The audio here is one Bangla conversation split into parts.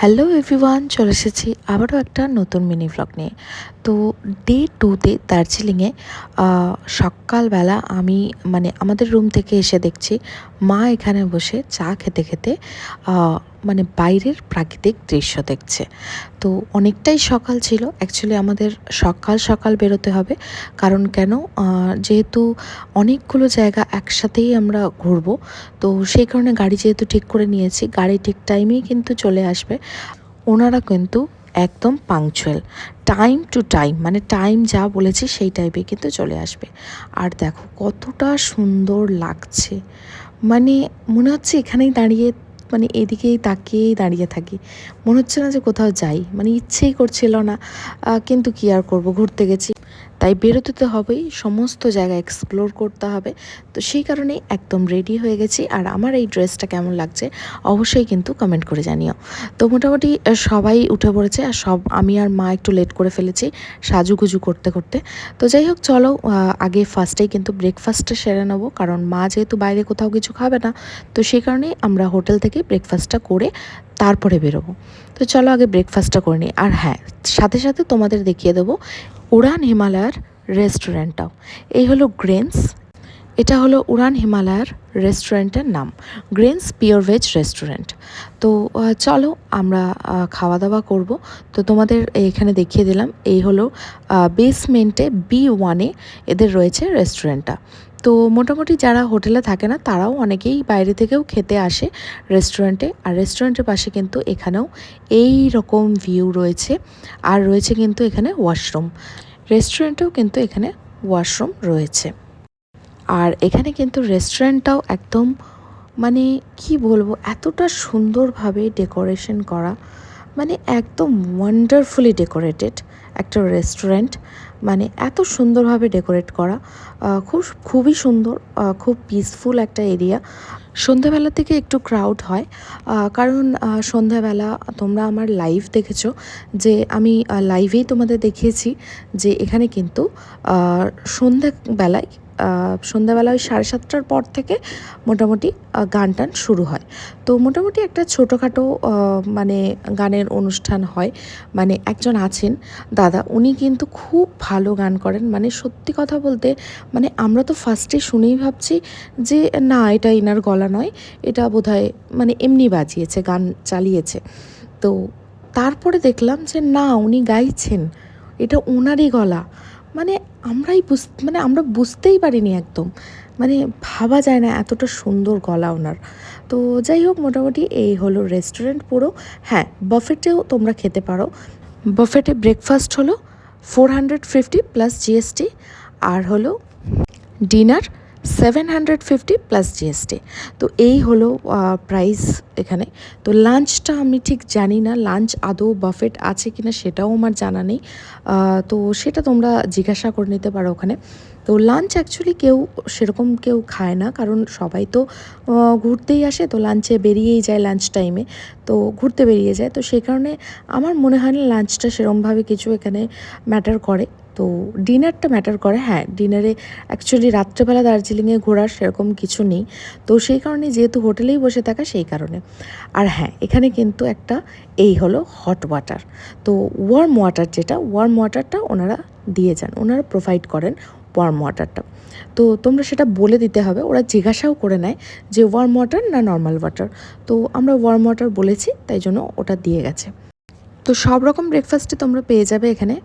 হ্যালো এভরিওয়ান, চলে এসেছি আবারও একটা নতুন মিনি ভ্লগ নিয়ে। তো ডে 2তে দার্জিলিংয়ে সকালবেলা আমি আমাদের রুম থেকে এসে দেখছি মা এখানে বসে চা খেতে খেতে মানে বাইরের প্রাকৃতিক দৃশ্য দেখছে। তো অনেকটাই সকাল ছিল, অ্যাকচুয়ালি আমাদের সকাল সকাল বেরোতে হবে, কারণ কেন, যেহেতু অনেকগুলো জায়গা একসাথেই আমরা ঘুরবো, তো সেই কারণে গাড়ি যেহেতু ঠিক করে নিয়েছি, গাড়ি ঠিক টাইমেই কিন্তু চলে আসবে। ওনারা কিন্তু একদম পাংচুয়াল, টাইম টু টাইম, মানে টাইম যা বলেছি সেই টাইপে কিন্তু চলে আসবে। আর দেখো কতটা সুন্দর লাগছে, মানে মনে হচ্ছে এখানেই দাঁড়িয়ে, মানে এদিকেই তাকিয়েই দাঁড়িয়ে থাকি, মনে হচ্ছে না যে কোথাও যাই, মানে ইচ্ছেই করছিল না, কিন্তু কি আর করব, ঘুরতে গেছি তাই বেরোতে তো হবেই, সমস্ত জায়গা এক্সপ্লোর করতে হবে। তো সেই কারণেই একদম রেডি হয়ে গেছি। আর আমার এই ড্রেসটা কেমন লাগছে অবশ্যই কিন্তু কমেন্ট করে জানিও। তো মোটামুটি সবাই উঠে পড়েছে, আর আমি আর মা একটু লেট করে ফেলেছি সাজুগুজু করতে করতে। তো যাই হোক, চলো আগে ফার্স্টেই কিন্তু ব্রেকফাস্টটা সেরে নেবো, কারণ মা যেহেতু বাইরে কোথাও কিছু খাবে না, তো সেই কারণেই আমরা হোটেল থেকে ব্রেকফাস্টটা করে তারপরে বেরোবো। তো চলো আগে ব্রেকফাস্টটা করে নিই। আর হ্যাঁ, সাথে সাথে তোমাদের দেখিয়ে দেবো উড়ান হিমালয়ার রেস্টুরেন্টটাও। এই হলো গ্রেন্স, এটা হলো উড়ান হিমালয়ার রেস্টুরেন্টের নাম, গ্রেন্স পিওর ভেজ রেস্টুরেন্ট। তো চলো আমরা খাওয়া দাওয়া করব। তো তোমাদের এখানে দেখিয়ে দিলাম, এই হলো বেসমেন্টে B1-এ এদের রয়েছে রেস্টুরেন্টটা। তো মোটামুটি যারা হোটেলে থাকে না তারাও অনেকেই বাইরে থেকেও খেতে আসে রেস্টুরেন্টে। আর রেস্টুরেন্টের পাশে কিন্তু এখানেও এই রকম ভিউ রয়েছে, আর রয়েছে কিন্তু এখানে ওয়াশরুম, রেস্টুরেন্টেও কিন্তু এখানে ওয়াশরুম রয়েছে। আর এখানে কিন্তু রেস্টুরেন্টটাও একদম, মানে কি বলবো, এতটা সুন্দরভাবে ডেকোরেশন করা, মানে একদম ওয়ান্ডারফুলি ডেকোরেটেড একটা রেস্টুরেন্ট, মানে এত সুন্দরভাবে ডেকোরেট করা, খুবই সুন্দর, খুব পিসফুল একটা এরিয়া। সন্ধ্যাবেলা থেকে একটু ক্রাউড হয়, কারণ সন্ধ্যাবেলা তোমরা আমার লাইভ দেখেছো, যে আমি লাইভেই তোমাদের দেখিয়েছি যে এখানে কিন্তু সন্ধ্যাবেলা ওই 7:30টার পর থেকে মোটামুটি গান টান শুরু হয়। তো মোটামুটি একটা ছোটোখাটো মানে গানের অনুষ্ঠান হয়। মানে একজন আছেন দাদা, উনি কিন্তু খুব ভালো গান করেন, মানে সত্যি কথা বলতে, মানে আমরা তো ফার্স্টে শুনেই ভাবছি যে না, এটা ইনার গলা নয়, এটা বোধহয় মানে এমনি বাজিয়েছে, গান চালিয়েছে। তো তারপরে দেখলাম যে না, উনি গাইছেন, এটা ওনারই গলা। মানে আমরা বুঝতেই পারিনি একদম, মানে ভাবা যায় না এতটা সুন্দর গলা ওনার। তো যাই হোক, মোটামুটি এই হলো রেস্টুরেন্ট পুরো। হ্যাঁ, বাফেটেও তোমরা খেতে পারো। বাফেটে ব্রেকফাস্ট হলো 450 প্লাস জিএসটি, আর হলো ডিনার 750 প্লাস জিএসটি। তো এই হলো প্রাইস এখানে। তো লাঞ্চটা আমি ঠিক জানি না, লাঞ্চ আদৌ বাফেট আছে কিনা সেটাও আমার জানা নেই। তো সেটা তোমরা জিজ্ঞাসা করে নিতে পারো ওখানে। তো লাঞ্চ অ্যাকচুয়ালি কেউ খায় না, কারণ সবাই তো ঘুরতেই আসে, তো লাঞ্চে বেরিয়েই যায়, লাঞ্চ টাইমে তো ঘুরতে বেরিয়ে যায়। তো সেই কারণে আমার মনে হয় না লাঞ্চটা সেরমভাবে কিছু এখানে ম্যাটার করে। তো ডিনারটা ম্যাটার করে। হ্যাঁ, ডিনারে অ্যাকচুয়ালি রাত্রেবেলা দার্জিলিংয়ে ঘোরার সেরকম কিছু নেই, তো সেই কারণে যেহেতু হোটেলেই বসে থাকা সেই কারণে। আর হ্যাঁ, এখানে কিন্তু একটা এই হলো হট ওয়াটার। তো ওয়ার্ম ওয়াটারটা ওনারা দিয়ে যান, ওনারা প্রোভাইড করেন ওয়ার্ম ওয়াটারটা। তো তোমরা সেটা বলে দিতে হবে, ওরা জিজ্ঞাসাও করে নেয় যে ওয়ার্ম ওয়াটার না নর্মাল ওয়াটার। তো আমরা ওয়ার্ম ওয়াটার বলেছি, তাই জন্য ওটা দিয়ে গেছে। তো সব রকম ব্রেকফাস্টে তোমরা পেয়ে যাবে এখানে,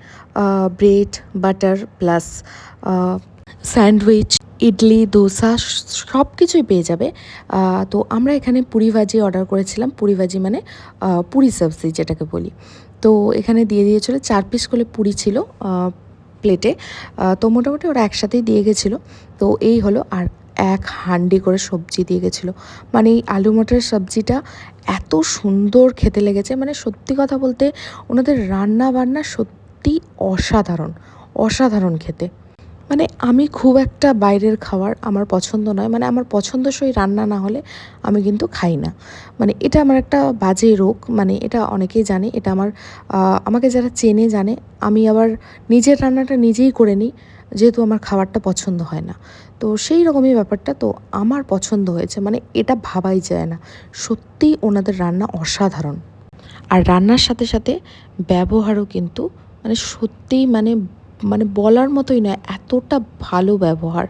bread, butter plus sandwich, idli, dosa, সব কিছুই পেয়ে যাবে। তো আমরা এখানে পুরি ভাজি অর্ডার করেছিলাম, পুরি ভাজি মানে পুরি সবজি যেটাকে বলি। তো এখানে দিয়ে দিয়েছিলো 4 পিস করে পুরি ছিল প্লেটে। তো মোটামুটি ওরা একসাথেই দিয়ে গেছিলো। তো এই হলো, আর 1 হাঁড়ি করে সবজি দিয়ে গেছিলো। মানে এই আলু মটর সবজিটা এত সুন্দর খেতে লেগেছে, মানে সত্যি কথা বলতে ওনাদের রান্না বান্না সত্যি অসাধারণ, অসাধারণ খেতে। মানে আমি খুব একটা বাইরের খাবার আমার পছন্দ নয়, মানে আমার পছন্দসই রান্না না হলে আমি কিন্তু খাই না। মানে এটা আমার একটা বাজে রোগ, মানে এটা অনেকেই জানে, এটা আমাকে যারা চেনে জানে। আমি আবার নিজের রান্নাটা নিজেই করে নিই, যেহেতু আমার খাবারটা পছন্দ হয় না। তো সেই রকমই ব্যাপারটা, তো আমার পছন্দ হয়েছে, মানে এটা ভাবাই যায় না, সত্যিই ওনাদের রান্না অসাধারণ। আর রান্নার সাথে সাথে ব্যবহারও কিন্তু মানে সত্যিই মানে মানে বলার মতোই নয়, এতটা ভালো ব্যবহার।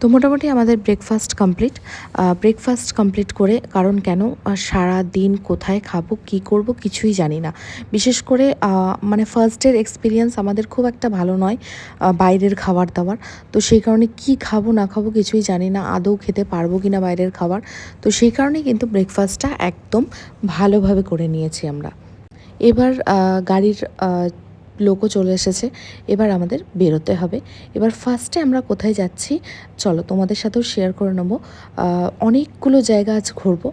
তো মোটামুটি আমাদের ব্রেকফাস্ট কমপ্লিট করে, কারণ কেন সারা দিন কোথায় খাবো কী করব কিছুই জানি না। বিশেষ করে মানে ফার্স্ট ডের এক্সপিরিয়েন্স আমাদের খুব একটা ভালো নয় বাইরের খাবার দাবার। তো সেই কারণে কি খাবো না খাবো কিছুই জানি না, আদৌ খেতে পারবো কি না বাইরের খাবার। তো সেই কারণে কিন্তু ব্রেকফাস্টটা একদম ভালোভাবে করে নিয়েছি আমরা। এবার গাড়ির লোকও চলে এসেছে, এবার আমাদের বেরোতে হবে। এবার ফার্স্টে আমরা কোথায় যাচ্ছি চলো তোমাদের সাথেও শেয়ার করে নেবো। অনেকগুলো জায়গা আজ ঘুরবো।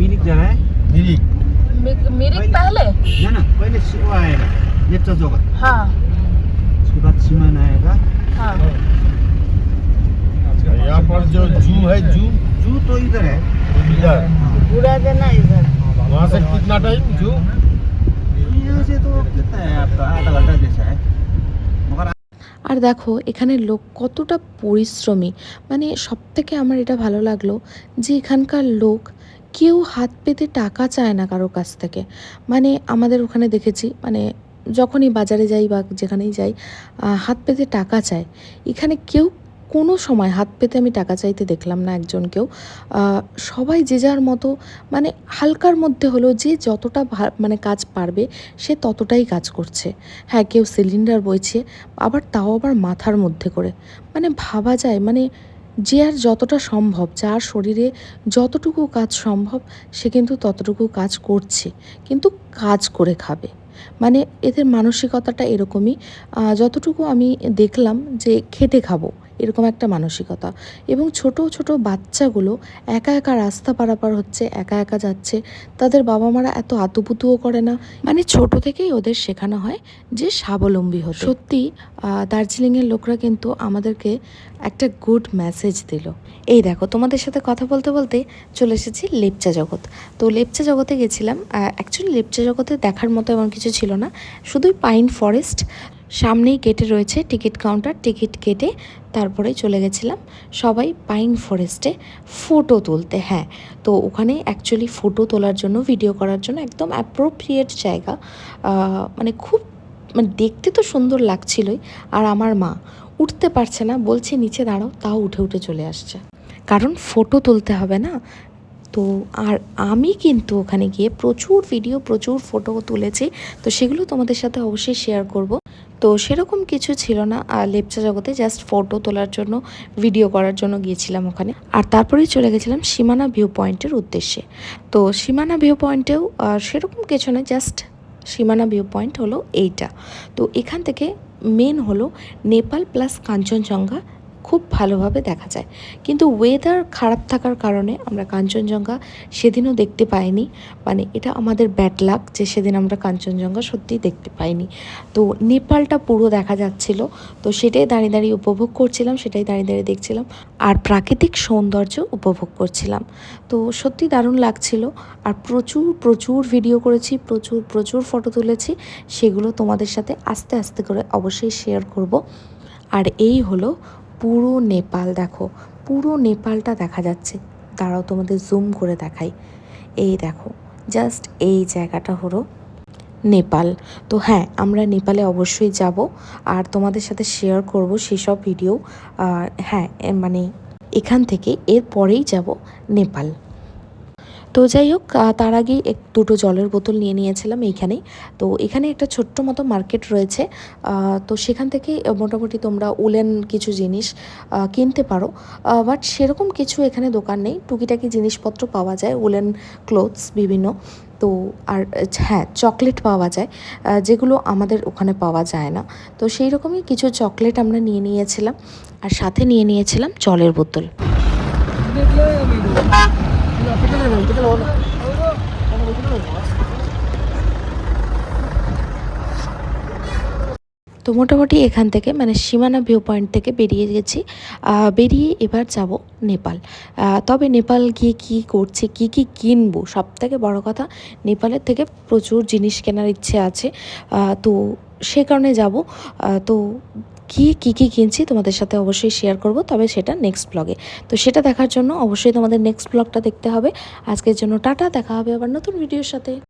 मिरिक जा रहा है। मिरिक मिरिक पहले। ना ना पहले वो आएगा लेप्चा जगत, हाँ उसके बाद सीमान आएगा। हाँ यहाँ पर जो जू है, जू तो इधर है। इधर पूरा देना इधर। वहाँ से कितना टाइम जू? यहाँ से तो कितना है आपका, आधा घंटा जैसा है। मगर আর দেখো এখানের লোক কতটা পরিশ্রমী, মানে সবথেকে আমার এটা ভালো লাগলো যে এখানকার লোক কেউ হাত পেতে টাকা চায় না কারোর কাছ থেকে। মানে আমাদের ওখানে দেখেছি মানে যখনই বাজারে যাই বা যেখানেই যাই হাত পেতে টাকা চায়, এখানে কেউ কোনো সময় হাত পেতে আমি টাকা চাইতে দেখলাম না একজনকেও। সবাই যে যার মতো মানে হালকার মধ্যে হলো যে যতটা মানে কাজ পারবে সে ততটাই কাজ করছে। হ্যাঁ, কেউ সিলিন্ডার বইছে, আবার তাও আবার মাথার মধ্যে করে। মানে ভাবা যায় মানে যে আর যতটা সম্ভব, যার শরীরে যতটুকু কাজ সম্ভব সে কিন্তু ততটুকু কাজ করছে, কিন্তু কাজ করে খাবে। মানে এদের মানসিকতাটা এরকমই। যতটুকু আমি দেখলাম যে খেটে খাবো এরকম একটা মানসিকতা। এবং ছোট ছোট বাচ্চাগুলো একা একা রাস্তা পারাপার হচ্ছে, একা একা যাচ্ছে, তাদের বাবা মারা এত আতুপুতুও করে না। মানে ছোট থেকেই ওদের শেখানো হয় যে স্বাবলম্বী হতে। সত্যি দার্জিলিংয়ের লোকরা কিন্তু আমাদেরকে একটা গুড মেসেজ দিল। এই দেখো তোমাদের সাথে কথা বলতে বলতে চলে এসেছি লেপচা জগৎ। তো লেপচা জগতে গেছিলাম। অ্যাকচুয়ালি লেপচা জগতে দেখার মতো এমন কিছু ছিল না, শুধুই পাইন ফরেস্ট। সামনেই গেটে রয়েছে টিকিট কাউন্টার, টিকিট কেটে তারপরে চলে গেছিলাম সবাই পাইন ফরেস্টে ফটো তুলতে। হ্যাঁ, তো ওখানে অ্যাকচুয়ালি ফটো তোলার জন্য, ভিডিও করার জন্য একদম অ্যাপ্রোপ্রিয়েট জায়গা। মানে খুব মানে দেখতে তো সুন্দর লাগছিলই। আর আমার মা উঠতে পারছে না, বলছে নিচে দাঁড়াও, তাও উঠে উঠে চলে আসছে, কারণ ফটো তুলতে হবে না। তো আর আমি কিন্তু ওখানে গিয়ে প্রচুর ভিডিও, প্রচুর ফটো তুলেছি। তো সেগুলো তোমাদের সাথে অবশ্যই শেয়ার করব। তো সেরকম কিছু ছিল না লেপচা জগতে, জাস্ট ফটো তোলার জন্য, ভিডিও করার জন্য গিয়েছিলাম ওখানে। আর তারপরেই চলে গেছিলাম সীমানা ভিউ পয়েন্টের উদ্দেশ্যে। তো সীমানা ভিউ পয়েন্টেও সেরকম কিছু না, জাস্ট সীমানা ভিউ পয়েন্ট হলো এইটা। তো এখান থেকে মেন হলো নেপাল প্লাস কাঞ্চনজঙ্ঘা খুব ভালোভাবে দেখা যায়। কিন্তু ওয়েদার খারাপ থাকার কারণে আমরা কাঞ্চনজঙ্ঘা সেদিনও দেখতে পাইনি। মানে এটা আমাদের ব্যাড লাক যে সেদিন আমরা কাঞ্চনজঙ্ঘা সত্যিই দেখতে পাইনি। তো নেপালটা পুরো দেখা যাচ্ছিল, তো সেটাই দাঁড়িয়ে দাঁড়িয়ে উপভোগ করছিলাম, সেটাই দাঁড়িয়ে দাঁড়িয়ে দেখছিলাম আর প্রাকৃতিক সৌন্দর্য উপভোগ করছিলাম। তো সত্যি দারুণ লাগছিল। আর প্রচুর প্রচুর ভিডিও করেছি, প্রচুর প্রচুর ফটো তুলেছি, সেগুলো তোমাদের সাথে আস্তে আস্তে করে অবশ্যই শেয়ার করব। আর এই হলো পুরো নেপাল। দেখো পুরো নেপালটা দেখা যাচ্ছে, দাঁড়াও তোমাদের জুম করে দেখাই। এই দেখো জাস্ট এই জায়গাটা হলো নেপাল। তো হ্যাঁ, আমরা নেপালে অবশ্যই যাব আর তোমাদের সাথে শেয়ার করব সেসব ভিডিও। হ্যাঁ মানে এখান থেকে এর পরেই যাব নেপাল। তো যাই হোক তার আগে দুটো জলের বোতল নিয়ে নিয়েছিলাম এইখানেই। তো এখানে একটা ছোট্ট মতো মার্কেট রয়েছে, তো সেখান থেকে মোটামুটি তোমরা উলেন কিছু জিনিস কিনতে পারো, বাট সেরকম কিছু এখানে দোকান নেই। টুকিটাকি জিনিসপত্র পাওয়া যায়, উলেন ক্লোথস বিভিন্ন। তো আর হ্যাঁ, চকলেট পাওয়া যায়, যেগুলো আমাদের ওখানে পাওয়া যায় না। তো সেই রকমই কিছু চকলেট আমরা নিয়ে নিয়েছিলাম, আর সাথে নিয়ে নিয়েছিলাম জলের বোতল। তো মোটামুটি এখান থেকে মানে সীমানা ভিউ পয়েন্ট থেকে বেরিয়ে গেছি। বেরিয়ে এবার যাব নেপাল। তবে নেপাল গিয়ে কী করছি, কী কী কিনবো, সবথেকে বড় কথা নেপালের থেকে প্রচুর জিনিস কেনার ইচ্ছে আছে। তো সে কারণে যাব। তো গিয়ে কী কী কিনছি তোমাদের সাথে অবশ্যই শেয়ার করব, তবে সেটা নেক্সট ব্লগে। তো সেটা দেখার জন্য অবশ্যই তোমাদের নেক্সট ব্লগটা দেখতে হবে। আজকের জন্য টাটা, দেখা হবে আবার নতুন ভিডিওর সাথে।